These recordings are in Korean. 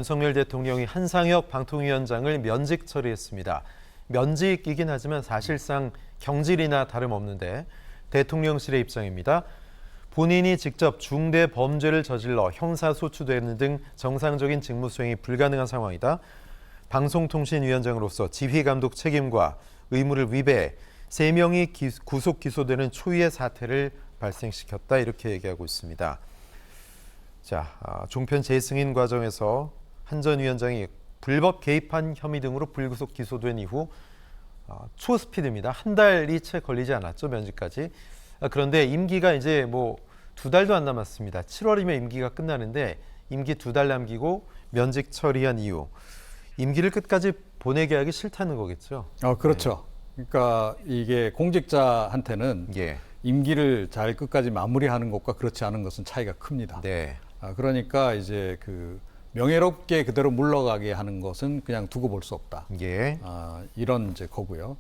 윤석열 대통령이 한상혁 방통위원장을 면직 처리했습니다. 면직이긴 하지만 사실상 경질이나 다름없는데 대통령실의 입장입니다. 본인이 직접 중대 범죄를 저질러 형사소추되는 등 정상적인 직무 수행이 불가능한 상황이다. 방송통신위원장으로서 지휘감독 책임과 의무를 위배해 3명이 구속 기소되는 초유의 사태를 발생시켰다. 이렇게 얘기하고 있습니다. 자, 종편 재승인 과정에서 한 전 위원장이 불법 개입한 혐의 등으로 불구속 기소된 이후 초스피드입니다. 한 달이 채 걸리지 않았죠, 면직까지. 그런데 임기가 이제 2달도 안 남았습니다. 7월이면 임기가 끝나는데 임기 2달 남기고 면직 처리한 이유. 임기를 끝까지 보내게 하기 싫다는 거겠죠. 그렇죠. 그러니까 이게 공직자한테는 예. 임기를 잘 끝까지 마무리하는 것과 그렇지 않은 것은 차이가 큽니다. 네. 그러니까 이제 명예롭게 그대로 물러가게 하는 것은 그냥 두고 볼 수 없다. 예. 이런 이제 거고요.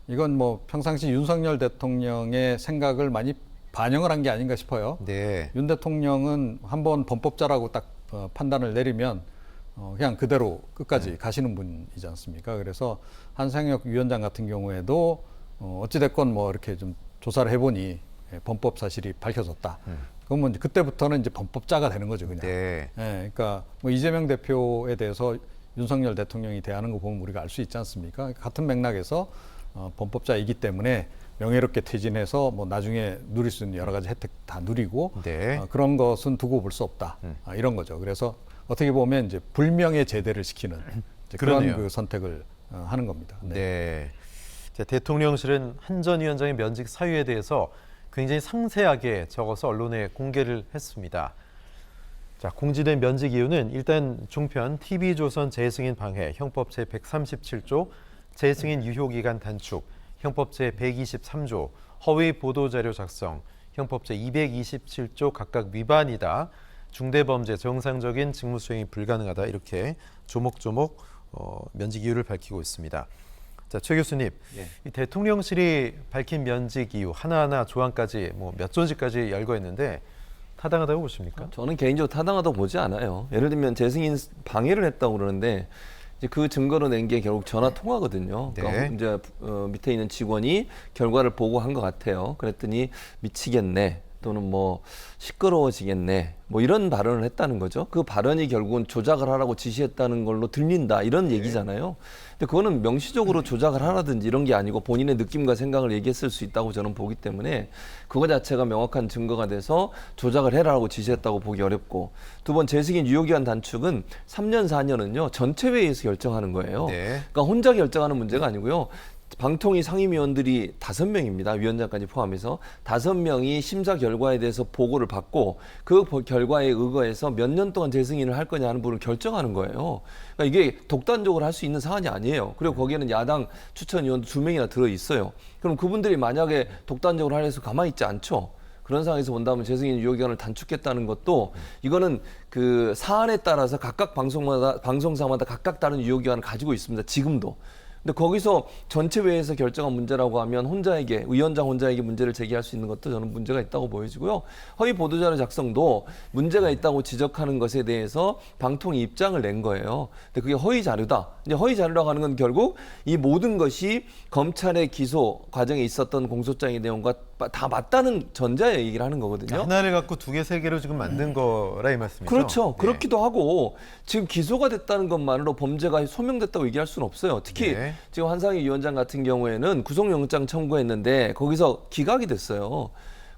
이건 평상시 윤석열 대통령의 생각을 많이 반영을 한 게 아닌가 싶어요. 네. 윤 대통령은 한번 범법자라고 딱 판단을 내리면 그냥 그대로 끝까지 가시는 분이지 않습니까? 그래서 한상혁 위원장 같은 경우에도 어찌됐건 이렇게 좀 조사를 해보니 범법 사실이 밝혀졌다. 그러면 그때부터는 이제 범법자가 되는 거죠, 그냥. 네. 그러니까 이재명 대표에 대해서 윤석열 대통령이 대하는 거 보면 우리가 알 수 있지 않습니까? 같은 맥락에서 범법자이기 때문에 명예롭게 퇴진해서 나중에 누릴 수 있는 여러 가지 혜택 다 누리고 네. 그런 것은 두고 볼 수 없다. 이런 거죠. 그래서 어떻게 보면 이제 불명예 제대를 시키는 이제 그런 선택을 하는 겁니다. 네. 네. 자, 대통령실은 한 전 위원장의 면직 사유에 대해서 굉장히 상세하게 적어서 언론에 공개를 했습니다. 자, 공지된 면직 이유는 일단 종편 TV조선 재승인 방해, 형법 제137조, 재승인 유효기간 단축, 형법 제123조, 허위 보도자료 작성, 형법 제227조 각각 위반이다. 중대범죄, 정상적인 직무 수행이 불가능하다. 이렇게 조목조목 면직 이유를 밝히고 있습니다. 자, 최 교수님, 예. 이 대통령실이 밝힌 면직 이유 하나하나 조항까지 몇 조지까지 열거했는데 타당하다고 보십니까? 저는 개인적으로 타당하다고 보지 않아요. 예를 들면 재승인 방해를 했다고 그러는데 이제 그 증거로 낸 게 결국 전화 통화거든요. 네. 그러니까 이제 밑에 있는 직원이 결과를 보고한 것 같아요. 그랬더니 미치겠네. 또는 시끄러워지겠네. 이런 발언을 했다는 거죠. 그 발언이 결국은 조작을 하라고 지시했다는 걸로 들린다. 이런 얘기잖아요. 근데 그거는 명시적으로 조작을 하라든지 이런 게 아니고 본인의 느낌과 생각을 얘기했을 수 있다고 저는 보기 때문에 그거 자체가 명확한 증거가 돼서 조작을 해라라고 지시했다고 보기 어렵고, 두 번 재승인 유효기간 단축은 3년, 4년은요 전체 회의에서 결정하는 거예요. 네. 그러니까 혼자 결정하는 문제가 아니고요. 방통위 상임위원들이 5명입니다. 위원장까지 포함해서 5명이 심사 결과에 대해서 보고를 받고 그 결과에 의거해서 몇 년 동안 재승인을 할 거냐 하는 부분을 결정하는 거예요. 그러니까 이게 독단적으로 할 수 있는 사안이 아니에요. 그리고 거기에는 야당 추천위원도 2명이나 들어있어요. 그럼 그분들이 만약에 독단적으로 하려서 가만히 있지 않죠. 그런 상황에서 본다면 재승인 유효기간을 단축했다는 것도 이거는 그 사안에 따라서 각각 방송사마다 각각 다른 유효기간을 가지고 있습니다. 지금도. 근데 거기서 전체 회의에서 결정한 문제라고 하면 위원장 혼자에게 문제를 제기할 수 있는 것도 저는 문제가 있다고 보여지고요. 허위 보도자료 작성도 문제가 있다고 지적하는 것에 대해서 방통위 입장을 낸 거예요. 근데 그게 허위 자료다. 이제 허위 자료라고 하는 건 결국 이 모든 것이 검찰의 기소 과정에 있었던 공소장의 내용과 다 맞다는 전자의 얘기를 하는 거거든요. 하나를 갖고 2개, 3개로 지금 만든 거라 이 말씀이죠? 그렇죠. 네. 그렇기도 하고 지금 기소가 됐다는 것만으로 범죄가 소명됐다고 얘기할 수는 없어요. 특히 네. 지금 한상희 위원장 같은 경우에는 구속영장 청구했는데 거기서 기각이 됐어요.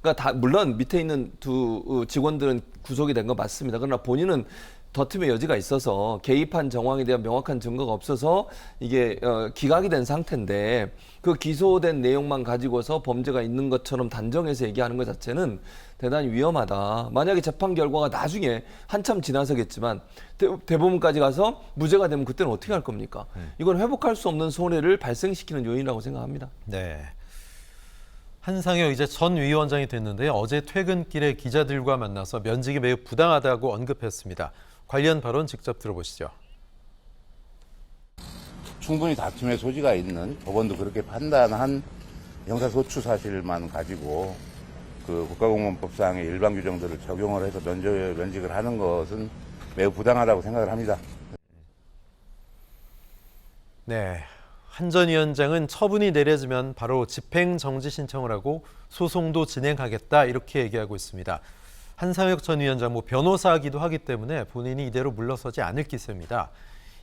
그러니까 물론 밑에 있는 두 직원들은 구속이 된 거 맞습니다. 그러나 본인은 더 틈의 여지가 있어서 개입한 정황에 대한 명확한 증거가 없어서 이게 기각이 된 상태인데 그 기소된 내용만 가지고서 범죄가 있는 것처럼 단정해서 얘기하는 것 자체는 대단히 위험하다. 만약에 재판 결과가 나중에 한참 지나서겠지만 대법원까지 가서 무죄가 되면 그때는 어떻게 할 겁니까? 이건 회복할 수 없는 손해를 발생시키는 요인이라고 생각합니다. 네. 한상혁 이제 전 위원장이 됐는데 어제 퇴근길에 기자들과 만나서 면직이 매우 부당하다고 언급했습니다. 관련 발언 직접 들어보시죠. 충분히 다툼의 소지가 있는, 법원도 그렇게 판단한 형사소추 사실만 가지고 그 국가공무원법상의 일반 규정들을 적용을 해서 면직을 하는 것은 매우 부당하다고 생각을 합니다. 네, 한 전 위원장은 처분이 내려지면 바로 집행 정지 신청을 하고 소송도 진행하겠다 이렇게 얘기하고 있습니다. 한상혁 전 위원장 변호사이기도 하기 때문에 본인이 이대로 물러서지 않을 기세입니다.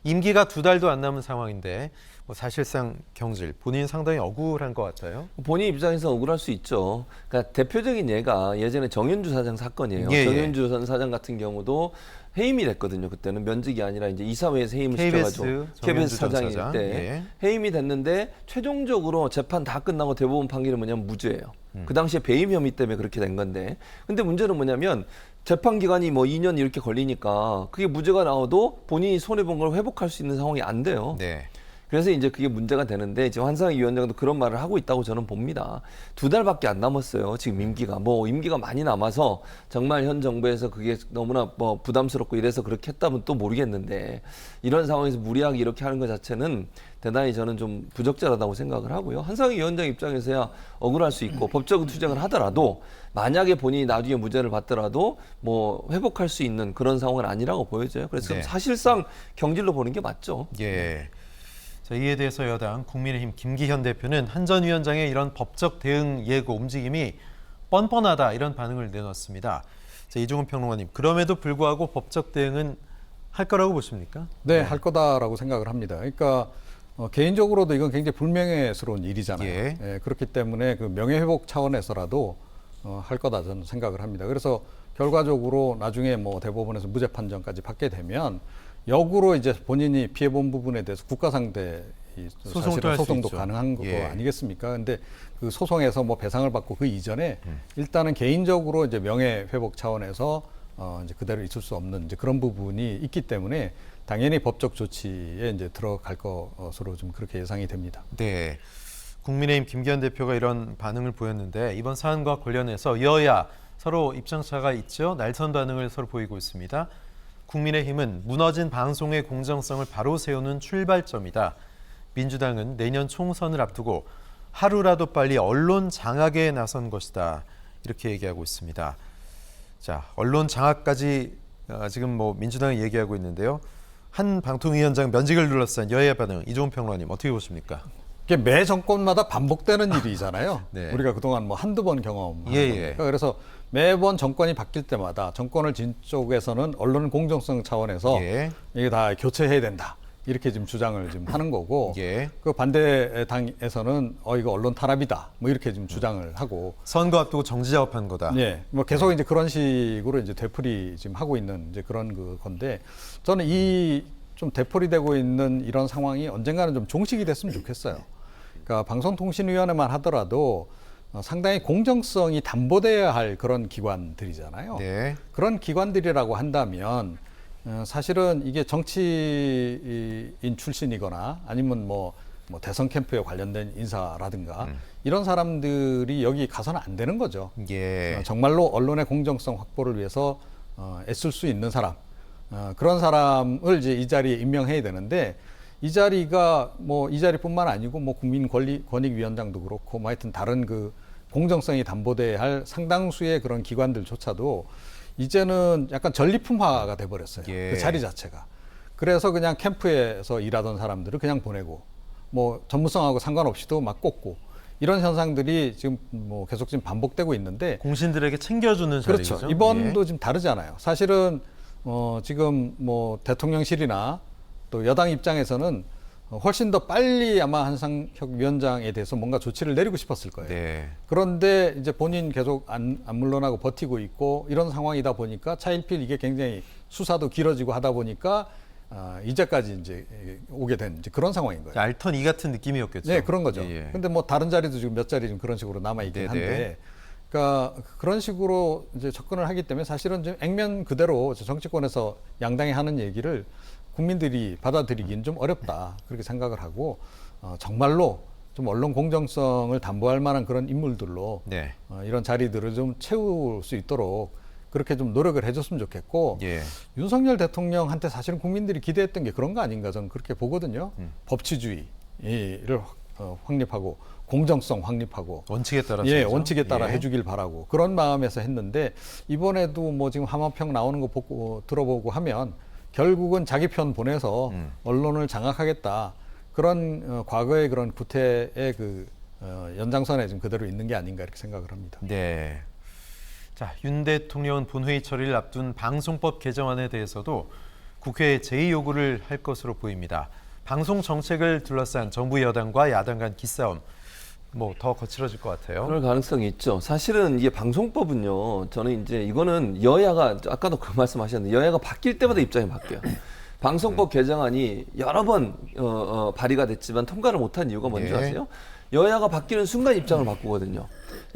임기가 2달도 안 남은 상황인데 사실상 경질 본인 상당히 억울한 것 같아요. 본인 입장에서 억울할 수 있죠. 그러니까 대표적인 예가 예전에 정현주 사장 사건이에요. 예, 예. 정현주 전 사장 같은 경우도 해임이 됐거든요. 그때는 면직이 아니라 이제 이사회에서 해임을 시켜가지고 KBS KBS 전 사장일 사장. 때 예. 해임이 됐는데 최종적으로 재판 다 끝나고 대법원 판결은 뭐냐면 무죄예요. 그 당시에 배임 혐의 때문에 그렇게 된 건데, 근데 문제는 뭐냐면 재판 기간이 2년 이렇게 걸리니까 그게 무죄가 나와도 본인이 손해 본 걸 회복할 수 있는 상황이 안 돼요. 네. 그래서 이제 그게 문제가 되는데 지금 한상희 위원장도 그런 말을 하고 있다고 저는 봅니다. 2달밖에 안 남았어요. 지금 임기가 임기가 많이 남아서 정말 현 정부에서 그게 너무나 부담스럽고 이래서 그렇게 했다면 또 모르겠는데, 이런 상황에서 무리하게 이렇게 하는 것 자체는 대단히 저는 좀 부적절하다고 생각을 하고요. 한상희 위원장 입장에서야 억울할 수 있고 법적 투쟁을 하더라도 만약에 본인이 나중에 무죄를 받더라도 회복할 수 있는 그런 상황은 아니라고 보여져요. 그래서 네. 사실상 경질로 보는 게 맞죠. 예. 자, 이에 대해서 여당 국민의힘 김기현 대표는 한 전 위원장의 이런 법적 대응 예고 움직임이 뻔뻔하다 이런 반응을 내놨습니다. 자, 이종훈 평론가님, 그럼에도 불구하고 법적 대응은 할 거라고 보십니까? 네, 할 거다라고 생각을 합니다. 그러니까 개인적으로도 이건 굉장히 불명예스러운 일이잖아요. 예. 예, 그렇기 때문에 그 명예회복 차원에서라도 할 거다 저는 생각을 합니다. 그래서 결과적으로 나중에 대법원에서 무죄 판정까지 받게 되면 역으로 이제 본인이 피해본 부분에 대해서 국가 상대 소송도 할수 소송도 있죠. 가능한 거 예. 아니겠습니까? 근데 그 소송에서 배상을 받고 그 이전에 일단은 개인적으로 이제 명예회복 차원에서 이제 그대로 있을 수 없는 이제 그런 부분이 있기 때문에 당연히 법적 조치에 이제 들어갈 것으로 좀 그렇게 예상이 됩니다. 네. 국민의힘 김기현 대표가 이런 반응을 보였는데 이번 사안과 관련해서 여야 서로 입장차가 있죠. 날선 반응을 서로 보이고 있습니다. 국민의힘은 무너진 방송의 공정성을 바로 세우는 출발점이다. 민주당은 내년 총선을 앞두고 하루라도 빨리 언론 장악에 나선 것이다. 이렇게 얘기하고 있습니다. 자, 언론 장악까지 지금 민주당이 얘기하고 있는데요. 한 방통위원장 면직을 둘러싼 여야 반응, 이종훈 평론가님 어떻게 보십니까? 이게 매 정권마다 반복되는 일이잖아요. 네. 우리가 그동안 한두 번 경험한 예, 거니까. 그래서 매번 정권이 바뀔 때마다 정권을 진 쪽에서는 언론 공정성 차원에서 예. 이게 다 교체해야 된다. 이렇게 지금 주장을 지금 하는 거고, 예. 그 반대 당에서는 이거 언론 탄압이다. 이렇게 지금 주장을 하고, 선거 앞두고 정지 작업한 거다. 예, 계속 이제 그런 식으로 이제 되풀이 지금 하고 있는 이제 그런 건데, 저는 이 좀 되풀이되고 있는 이런 상황이 언젠가는 좀 종식이 됐으면 좋겠어요. 그러니까 방송통신위원회만 하더라도 상당히 공정성이 담보돼야 할 그런 기관들이잖아요. 네. 그런 기관들이라고 한다면 사실은 이게 정치인 출신이거나 아니면 대선 캠프에 관련된 인사라든가 이런 사람들이 여기 가서는 안 되는 거죠. 예. 정말로 언론의 공정성 확보를 위해서 애쓸 수 있는 사람, 그런 사람을 이제 이 자리에 임명해야 되는데, 이 자리가 이 자리뿐만 아니고 국민권익위원장도 그렇고 하여튼 다른 그 공정성이 담보돼야 할 상당수의 그런 기관들조차도 이제는 약간 전리품화가 돼버렸어요. 예. 그 자리 자체가. 그래서 그냥 캠프에서 일하던 사람들을 그냥 보내고 전문성하고 상관없이도 막 꽂고 이런 현상들이 지금 계속 지금 반복되고 있는데, 공신들에게 챙겨주는 자리죠. 그렇죠. 이번도 예. 지금 다르잖아요. 사실은 지금 대통령실이나 또 여당 입장에서는 훨씬 더 빨리 아마 한상혁 위원장에 대해서 뭔가 조치를 내리고 싶었을 거예요. 네. 그런데 이제 본인 계속 안 물러나고 버티고 있고 이런 상황이다 보니까 차일피일 이게 굉장히 수사도 길어지고 하다 보니까 이제까지 이제 오게 된 이제 그런 상황인 거예요. 알턴 이 같은 느낌이었겠죠. 네, 그런 거죠. 예, 예. 근데 다른 자리도 지금 몇 자리 좀 그런 식으로 남아 있긴 네네. 한데, 그러니까 그런 식으로 이제 접근을 하기 때문에 사실은 좀 액면 그대로 정치권에서 양당이 하는 얘기를 국민들이 받아들이긴 좀 어렵다, 그렇게 생각을 하고 정말로 좀 언론 공정성을 담보할 만한 그런 인물들로 네. 이런 자리들을 좀 채울 수 있도록 그렇게 좀 노력을 해줬으면 좋겠고, 예. 윤석열 대통령한테 사실은 국민들이 기대했던 게 그런 거 아닌가 저는 그렇게 보거든요. 법치주의를 확립하고 공정성 확립하고 원칙에 따라서. 예, 하죠. 원칙에 따라 예. 해주길 바라고 그런 마음에서 했는데, 이번에도 지금 하마평 나오는 거 보고 들어보고 하면 결국은 자기 편 보내서 언론을 장악하겠다, 그런 과거의 그런 구태의 연장선에 지금 그대로 있는 게 아닌가 이렇게 생각을 합니다. 네. 자, 윤 대통령은 본회의 처리를 앞둔 방송법 개정안에 대해서도 국회에 제의 요구를 할 것으로 보입니다. 방송 정책을 둘러싼 정부 여당과 야당 간 기싸움 뭐 더 거칠어질 것 같아요. 그럴 가능성이 있죠. 사실은 이게 방송법은요, 저는 이제 이거는 여야가, 아까도 그 말씀하셨는데, 여야가 바뀔 때마다 입장이 바뀌어요. 방송법 개정안이 여러 번 발의가 됐지만 통과를 못한 이유가 뭔지 네. 아세요? 여야가 바뀌는 순간 입장을 바꾸거든요.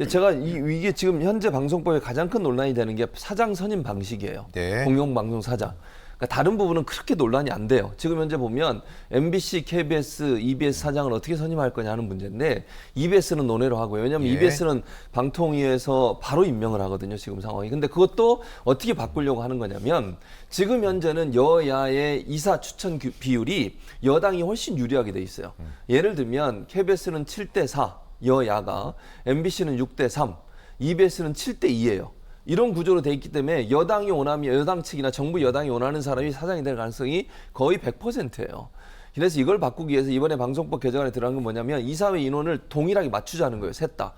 제가 이게 지금 현재 방송법의 가장 큰 논란이 되는 게 사장 선임 방식이에요. 네. 공영방송 사장. 그러니까 다른 부분은 그렇게 논란이 안 돼요. 지금 현재 보면 MBC, KBS, EBS 사장을 어떻게 선임할 거냐 하는 문제인데 EBS는 논외로 하고요. 왜냐하면 예. EBS는 방통위에서 바로 임명을 하거든요. 지금 상황이. 근데 그것도 어떻게 바꾸려고 하는 거냐면 지금 현재는 여야의 이사 추천 비율이 여당이 훨씬 유리하게 돼 있어요. 예를 들면 KBS는 7대4 여야가, MBC는 6대3, EBS는 7대2예요. 이런 구조로 돼 있기 때문에 여당이 원하면 여당 측이나 정부 여당이 원하는 사람이 사장이 될 가능성이 거의 100%예요. 그래서 이걸 바꾸기 위해서 이번에 방송법 개정안에 들어간 건 뭐냐면 이사회 인원을 동일하게 맞추자는 거예요. 셋 다.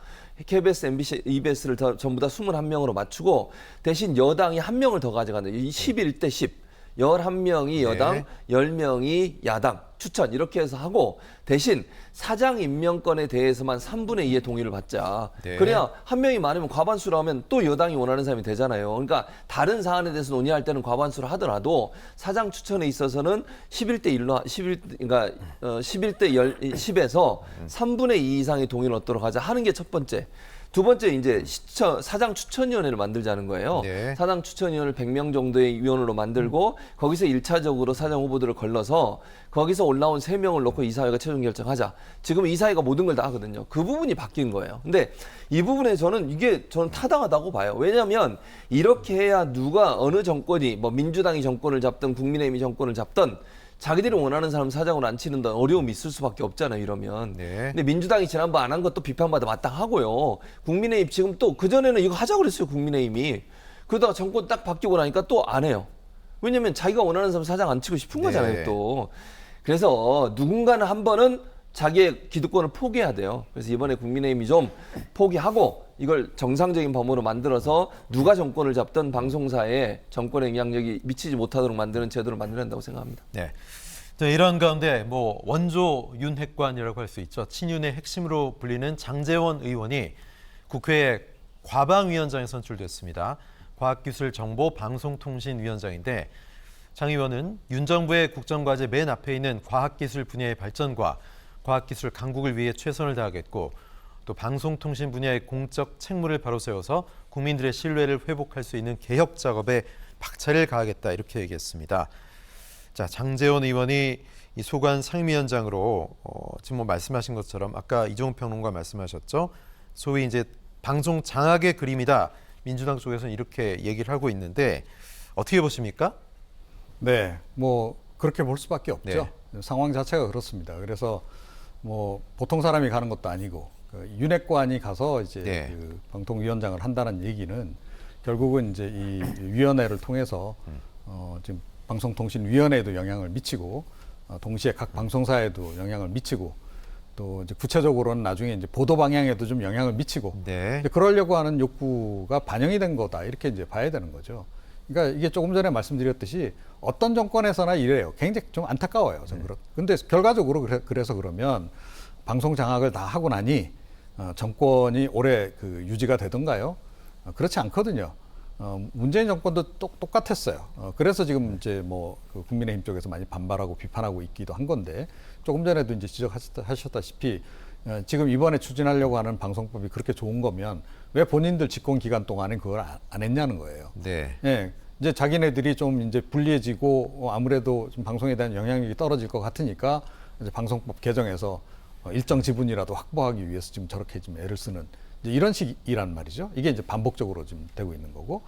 KBS, MBC, EBS를 전부 다 21명으로 맞추고 대신 여당이 1명을 더 가져가는 11대 10. 11명이 여당, 네. 10명이 야당 추천 이렇게 해서 하고 대신 사장 임명권에 대해서만 3분의 2의 동의를 받자. 네. 그래야 그래야 한 명이 많으면 과반수로 하면 또 여당이 원하는 사람이 되잖아요. 그러니까 다른 사안에 대해서 논의할 때는 과반수로 하더라도 사장 추천에 있어서는 11대 1로 11대 10에서 3분의 2 이상의 동의를 얻도록 하자 하는 게 첫 번째. 두 번째 이제 사장 추천위원회를 만들자는 거예요. 네. 사장 추천위원을 100명 정도의 위원으로 만들고 거기서 1차적으로 사장 후보들을 걸러서 거기서 올라온 3명을 놓고 이사회가 최종 결정하자. 지금 이사회가 모든 걸 다 하거든요. 그 부분이 바뀐 거예요. 근데 이 부분에 저는 타당하다고 봐요. 왜냐하면 이렇게 해야 누가 어느 정권이 뭐 민주당이 정권을 잡든 국민의힘이 정권을 잡든 자기들이 원하는 사람 사장으로 앉히는 데 어려움이 있을 수밖에 없잖아요, 이러면. 네. 근데 민주당이 지난번 안 한 것도 비판받아 마땅하고요. 국민의힘 지금 또 그전에는 이거 하자고 그랬어요, 국민의힘이. 그러다가 정권 딱 바뀌고 나니까 또 안 해요. 왜냐면 자기가 원하는 사람 사장 앉히고 싶은 거잖아요, 네. 또. 그래서 누군가는 한 번은 자기의 기득권을 포기해야 돼요. 그래서 이번에 국민의힘이 좀 포기하고 이걸 정상적인 범위로 만들어서 누가 정권을 잡든 방송사에 정권의 영향력이 미치지 못하도록 만드는 제도를 만들어야 한다고 생각합니다. 네. 자, 이런 가운데 뭐 원조 윤핵관이라고 할 수 있죠. 친윤의 핵심으로 불리는 장제원 의원이 국회 과방위원장에 선출됐습니다. 과학기술정보방송통신위원장인데 장 의원은 윤 정부의 국정과제 맨 앞에 있는 과학기술 분야의 발전과 과학기술 강국을 위해 최선을 다하겠고 또 방송통신 분야의 공적 책무를 바로 세워서 국민들의 신뢰를 회복할 수 있는 개혁 작업에 박차를 가하겠다 이렇게 얘기했습니다. 자, 장제원 의원이 이 소관 상임위원장으로 지금 뭐 말씀하신 것처럼 아까 이종훈 평론가 말씀하셨죠. 소위 이제 방송 장악의 그림이다. 민주당 쪽에서는 이렇게 얘기를 하고 있는데 어떻게 보십니까? 네, 뭐 그렇게 볼 수밖에 없죠. 상황 자체가 그렇습니다. 그래서 뭐 보통 사람이 가는 것도 아니고 윤핵관이 가서 이제 네. 그 방통위원장을 한다는 얘기는 결국은 이제 이 위원회를 통해서 지금 방송통신위원회에도 영향을 미치고 동시에 각 방송사에도 영향을 미치고 또 이제 구체적으로는 나중에 이제 보도 방향에도 좀 영향을 미치고 네. 그러려고 하는 욕구가 반영이 된 거다 이렇게 이제 봐야 되는 거죠. 그러니까 이게 조금 전에 말씀드렸듯이 어떤 정권에서나 이래요. 굉장히 좀 안타까워요. 근데 결과적으로 그래서 그러면 방송 장악을 다 하고 나니 정권이 오래 유지가 되던가요? 그렇지 않거든요. 문재인 정권도 똑같았어요. 그래서 지금 이제 그 국민의힘 쪽에서 많이 반발하고 비판하고 있기도 한 건데 조금 전에도 이제 지적하셨다시피 지금 이번에 추진하려고 하는 방송법이 그렇게 좋은 거면 왜 본인들 집권 기간 동안에 그걸 안 했냐는 거예요. 네. 예, 이제 자기네들이 좀 이제 불리해지고 아무래도 좀 방송에 대한 영향력이 떨어질 것 같으니까 이제 방송법 개정에서 일정 지분이라도 확보하기 위해서 지금 저렇게 좀 애를 쓰는 이제 이런 식이란 말이죠. 이게 이제 반복적으로 지금 되고 있는 거고.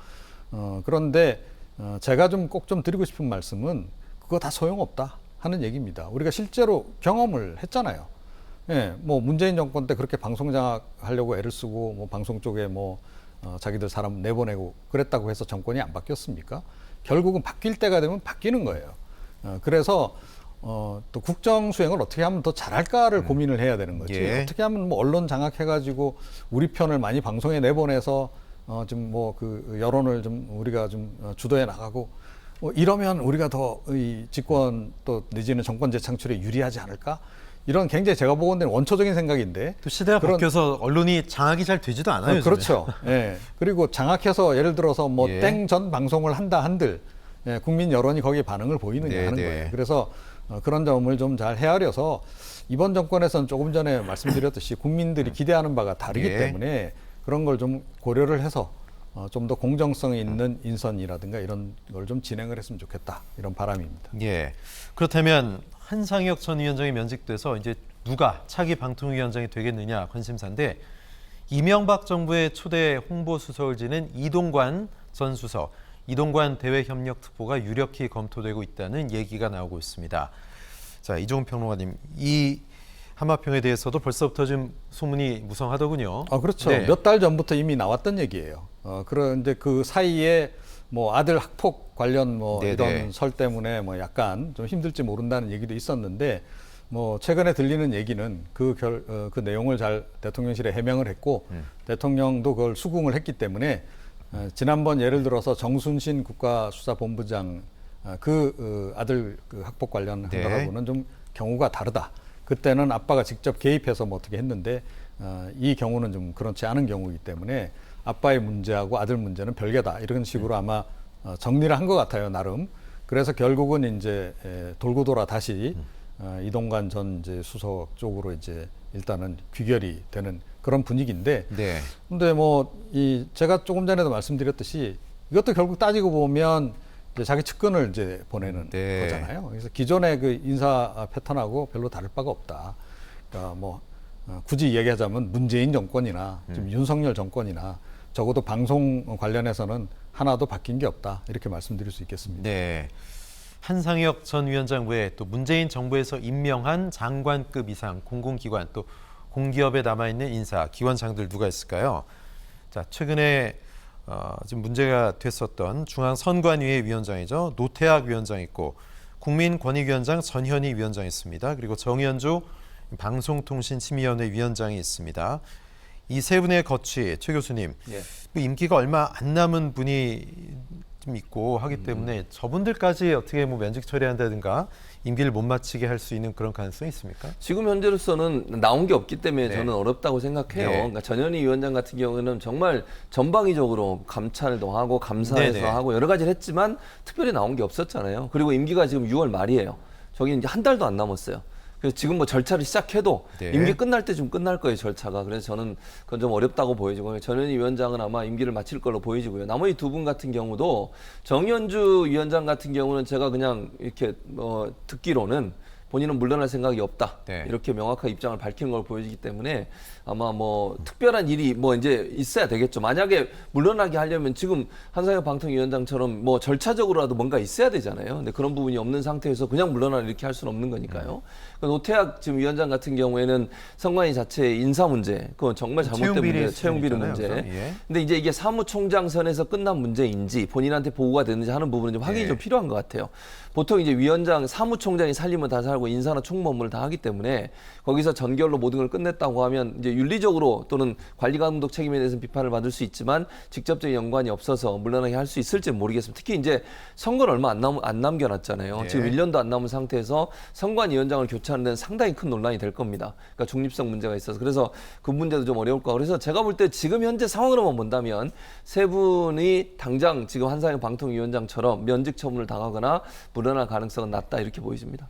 그런데 제가 좀 꼭 좀 드리고 싶은 말씀은 그거 다 소용없다 하는 얘기입니다. 우리가 실제로 경험을 했잖아요. 예, 뭐 문재인 정권 때 그렇게 방송 장악하려고 애를 쓰고 뭐 방송 쪽에 자기들 사람 내보내고 그랬다고 해서 정권이 안 바뀌었습니까? 결국은 바뀔 때가 되면 바뀌는 거예요. 그래서 또 국정 수행을 어떻게 하면 더 잘할까를 고민을 해야 되는 거지. 예. 어떻게 하면 뭐 언론 장악해가지고 우리 편을 많이 방송에 내보내서 좀 뭐 그 여론을 좀 우리가 좀 주도해 나가고 이러면 우리가 더 이 집권 또 내지는 정권 재창출에 유리하지 않을까? 이런 굉장히 제가 보건된 원초적인 생각인데 또 시대가 바뀌어서 언론이 장악이 잘 되지도 않아요. 요즘에. 그렇죠. 예. 그리고 장악해서 예를 들어서 뭐 예. 땡 전 방송을 한다 한들 국민 여론이 거기에 반응을 보이느냐 네, 하는 네. 거예요. 그래서 그런 점을 좀 잘 헤아려서 이번 정권에서는 조금 전에 말씀드렸듯이 국민들이 기대하는 바가 다르기 예. 때문에 그런 걸 좀 고려를 해서 좀 더 공정성 있는 인선이라든가 이런 걸 좀 진행을 했으면 좋겠다. 이런 바람입니다. 예. 그렇다면 한상혁 전 위원장이 면직돼서 이제 누가 차기 방통위원장이 되겠느냐 관심사인데 이명박 정부의 초대 홍보수석을 지낸 이동관 전 수석, 이동관 대외협력특보가 유력히 검토되고 있다는 얘기가 나오고 있습니다. 자, 이종훈 평론가님, 이 하마평에 대해서도 벌써부터 좀 소문이 무성하더군요. 그렇죠. 네. 몇 달 전부터 이미 나왔던 얘기예요. 그런데 그 사이에 뭐 아들 학폭 관련 뭐 네네. 이런 설 때문에 뭐 약간 좀 힘들지 모른다는 얘기도 있었는데 뭐 최근에 들리는 얘기는 그 내용을 잘 대통령실에 해명을 했고 대통령도 그걸 수긍을 했기 때문에 지난번 예를 들어서 정순신 국가수사본부장 아들 그 학폭 관련 네. 한다라고는 좀 경우가 다르다. 그때는 아빠가 직접 개입해서 뭐 어떻게 했는데 이 경우는 좀 그렇지 않은 경우이기 때문에 아빠의 문제하고 아들 문제는 별개다. 이런 식으로 아마 정리를 한 것 같아요, 나름. 그래서 결국은 이제 돌고 돌아 다시 이동관 전 이제 수석 쪽으로 이제 일단은 귀결이 되는 그런 분위기인데. 네. 근데 뭐 제가 조금 전에도 말씀드렸듯이 이것도 결국 따지고 보면 이제 자기 측근을 이제 보내는 네. 거잖아요. 그래서 기존의 그 인사 패턴하고 별로 다를 바가 없다. 그러니까 뭐 굳이 이야기하자면 문재인 정권이나 좀 윤석열 정권이나 적어도 방송 관련해서는 하나도 바뀐 게 없다. 이렇게 말씀드릴 수 있겠습니다. 네. 한상혁 전 위원장 외에 또 문재인 정부에서 임명한 장관급 이상 공공기관 또 공기업에 남아있는 인사, 기관장들 누가 있을까요? 자, 최근에 지금 문제가 됐었던 중앙선관위의 위원장이죠. 노태학 위원장 있고 국민권익위원장 전현희 위원장 있습니다. 그리고 정현주 방송통신심의위원회 위원장이 있습니다. 이 세 분의 거취, 최 교수님, 예. 임기가 얼마 안 남은 분이 좀 있고 하기 때문에 저분들까지 어떻게 뭐 면직 처리한다든가 임기를 못 마치게 할 수 있는 그런 가능성이 있습니까? 지금 현재로서는 나온 게 없기 때문에 네. 저는 어렵다고 생각해요. 네. 그러니까 전현희 위원장 같은 경우에는 정말 전방위적으로 감찰도 하고 감사해서 네네. 하고 여러 가지를 했지만 특별히 나온 게 없었잖아요. 그리고 임기가 지금 6월 말이에요. 저기 이제 한 달도 안 남았어요. 그래서 지금 뭐 절차를 시작해도 네. 임기 끝날 때쯤 끝날 거예요, 절차가. 그래서 저는 그건 좀 어렵다고 보여지고 전현희 위원장은 아마 임기를 마칠 걸로 보여지고요. 나머지 두 분 같은 경우도 정현주 위원장 같은 경우는 제가 그냥 이렇게 듣기로는 본인은 물러날 생각이 없다. 네. 이렇게 명확한 입장을 밝히는 걸 보여지기 때문에 아마 뭐 특별한 일이 뭐 이제 있어야 되겠죠. 만약에 물러나게 하려면 지금 한상혁 방통위원장처럼 뭐 절차적으로라도 뭔가 있어야 되잖아요. 근데 그런 부분이 없는 상태에서 그냥 물러나라 이렇게 할 수는 없는 거니까요. 노태학 지금 위원장 같은 경우에는 선관위 자체의 인사 문제, 그건 정말 잘못된 문제, 채용 비리 문제. 예. 근데 이제 이게 사무총장 선에서 끝난 문제인지 본인한테 보고가 됐는지 하는 부분은 좀 확인이 네. 좀 필요한 것 같아요. 보통 이제 위원장, 사무총장이 살림을 다 살고 인사나 총무 업무를 다 하기 때문에 거기서 전결로 모든 걸 끝냈다고 하면 이제 윤리적으로 또는 관리감독 책임에 대해서는 비판을 받을 수 있지만 직접적인 연관이 없어서 물러나게 할 수 있을지 모르겠습니다. 특히 이제 선거를 얼마 안 남겨놨잖아요. 네. 지금 1년도 안 남은 상태에서 선관위원장을 교체하는 데는 상당히 큰 논란이 될 겁니다. 그러니까 중립성 문제가 있어서 그래서 그 문제도 좀 어려울 거고 그래서 제가 볼 때 지금 현재 상황으로만 본다면 세 분이 당장 지금 한상혁 방통위원장처럼 면직 처분을 당하거나 물러날 가능성은 낮다 이렇게 보여집니다.